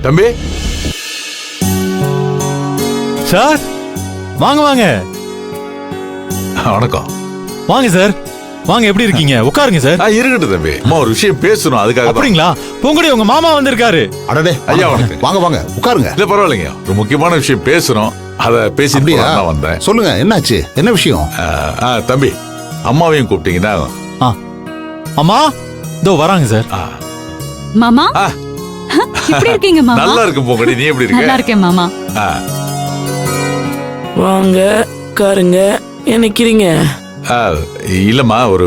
தம்பி சார் வாங்க வாங்க. வணக்கம். வாங்க சார் வாங்க. எப்படி இருக்கீங்க? உட்காருங்க சார். இருக்கட்டும் தம்பி, அம்மா ஒரு விஷயம் பேசணும், அதுக்காக. அப்படிங்களா? பூங்குடி உங்க மாமா வந்திருக்காரு. அடடே ஐயா வணக்கம். வாங்க வாங்க உட்காருங்க. இல்ல பரவாயில்லைங்க, ஒரு முக்கியமான விஷயம் பேசணும், அத பேசிட்டு நான் வந்தேன். சொல்லுங்க, என்னாச்சு? என்ன விஷயம்? தம்பி அம்மாவையும் கூப்பிட்டீங்கன்னா. அம்மா இதோ வராங்க சார். மாமா எப்படி இருக்கீங்க மாமா? நல்லா இருக்கு பூங்குடி, நீ எப்படி இருக்க? நல்லா இருக்கேன் மாமா. வாங்க உட்காருங்க. நினைக்கிறீங்க? இல்லம்மா, ஒரு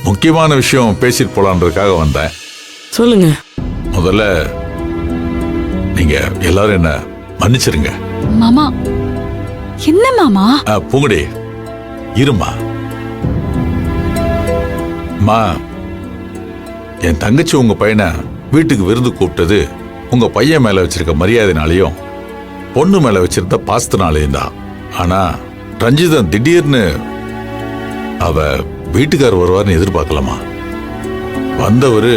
முக்கியமான விஷயம் பேசிட்டு போலான்றதுக்காக வந்தேன். சொல்லுங்க. முதல்ல நீங்க எல்லாரும் என்ன மன்னிச்சிருங்க. மாமா என்ன மாமா? பூங்குடி இருமா. மா, என் தங்கச்சி உங்க பையனை வீட்டுக்கு விருந்து கூப்பிட்டது உங்க பையன் மேல வச்சிருக்க மரியாதைனாலையும் பொண்ணு மேல வச்சிருந்த பாசத்தினாலையும் தான். ஆனா ரஞ்சிதன் திடீர்னு அவ வீட்டுக்கார் வருவார்னு எதிர்பார்க்கலாமா? வந்தவரு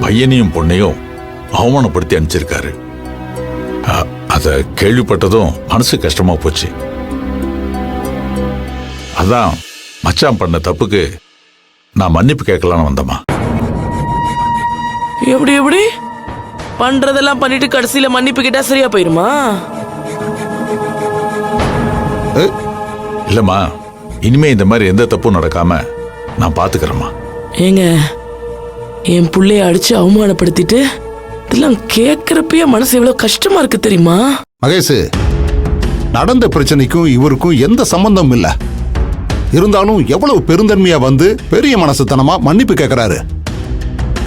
பையனையும் பொண்ணையும் அவமானப்படுத்தி அனுப்பிச்சிருக்காரு. அத கேள்விப்பட்டதும் மனசு கஷ்டமா போச்சு. அதான் மச்சான் பண்ண தப்புக்கு நான் மன்னிப்பு கேட்கலான்னு வந்தம்மா. எப்படி எப்படி பண்றதெல்லாம் பண்ணிட்டு கடைசியில மன்னிப்பு கேட்டா சரியா போயிருமா? இல்லம்மா, இனிமே இந்த மாதிரி எந்த தப்பும் நடக்காம நான் பாத்துக்கிறேம்மா. ஏங்க, என் புள்ளைய அடிச்சு அவமானப்படுத்திட்டு இதெல்லாம் கேட்கறப்பயே மனசு எவ்வளவு கஷ்டமா இருக்கு தெரியுமா? மகேஷ், நடந்த பிரச்சனைக்கும் இவருக்கும் எந்த சம்பந்தமும் இல்ல. இருந்தாலும் எவ்வளவு பெருந்தன்மையா வந்து பெரிய மனசுத்தனமா மன்னிப்பு கேட்கிறாரு.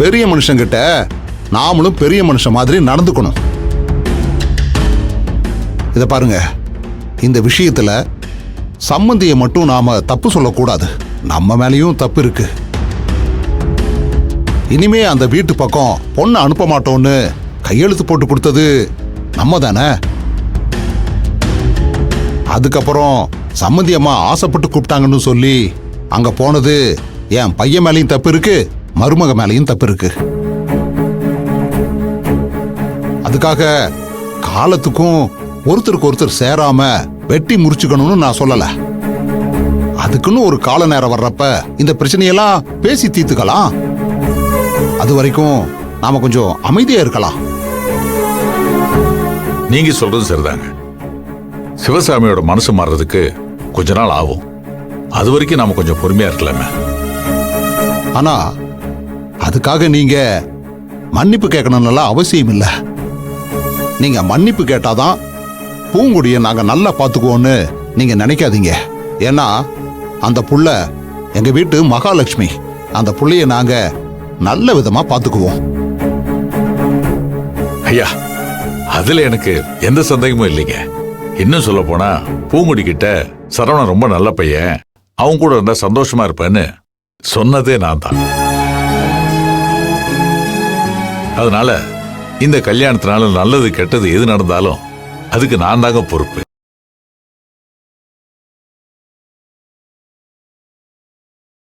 பெரிய மனுஷங்கிட்ட நாமளும் பெரிய மனுஷன் மாதிரி நடந்துக்கணும். இத பாருங்க, இந்த விஷயத்துல சம்பந்தியை மட்டும் நாம தப்பு சொல்லக்கூடாது. நம்ம மேலேயும் தப்பு இருக்கு. இனிமே அந்த வீட்டு பக்கம் பொண்ணை அனுப்ப மாட்டோம்னு கையெழுத்து போட்டு கொடுத்தது நம்ம தானே. அதுக்கப்புறம் சம்மந்தி அம்மா ஆசைப்பட்டு கூப்பிட்டாங்கன்னு சொல்லி அங்க போனது என் பையன் மேலேயும் தப்பு இருக்கு, மருமக மேலேயும் தப்பு இருக்கு. அதுக்காக காலத்துக்கும் ஒருத்தருக்கு ஒருத்தர் சேராம வெட்டி முறிச்சுக்கணும்னு நான் சொல்லல. அதுக்குன்னு ஒரு கால நேரம் வர்றப்ப இந்த பிரச்சனையெல்லாம் பேசி தீர்த்துக்கலாம். அது வரைக்கும் நாம கொஞ்சம் அமைதியா இருக்கலாம். நீங்க சொல்றது சரிதாங்க. சிவசாமியோட மனசு மாறுறதுக்கு கொஞ்ச நாள் ஆகும். அது வரைக்கும் நாம கொஞ்சம் பொறுமையா இருக்கலாமே. ஆனா அதுக்காக நீங்க மன்னிப்பு கேட்கணும்னு அவசியம் இல்ல. நீங்க மன்னிப்பு கேட்டாதான் பூங்குடியை நாங்க நல்லா பாத்துக்குவோம்னு நீங்க நினைக்காதீங்க. ஏன்னா அந்த புள்ள எங்க வீட்டு மகாலட்சுமி. அந்த புள்ளைய நாங்க நல்ல விதமா பாத்துக்குவோம். ஐயா, அதுல எனக்கு எந்த சந்தேகமும் இல்லைங்க. இன்னும் சொல்ல போனா பூங்குடி கிட்ட சரவணன் ரொம்ப நல்ல பையன், அவங்க கூட இருந்தா சந்தோஷமா இருப்பேன்னு சொன்னதே நான் தான். அதனால இந்த கல்யாணத்தினால நல்லது கெட்டது எது நடந்தாலும் அதுக்கு நான் தாங்க பொறுப்பு.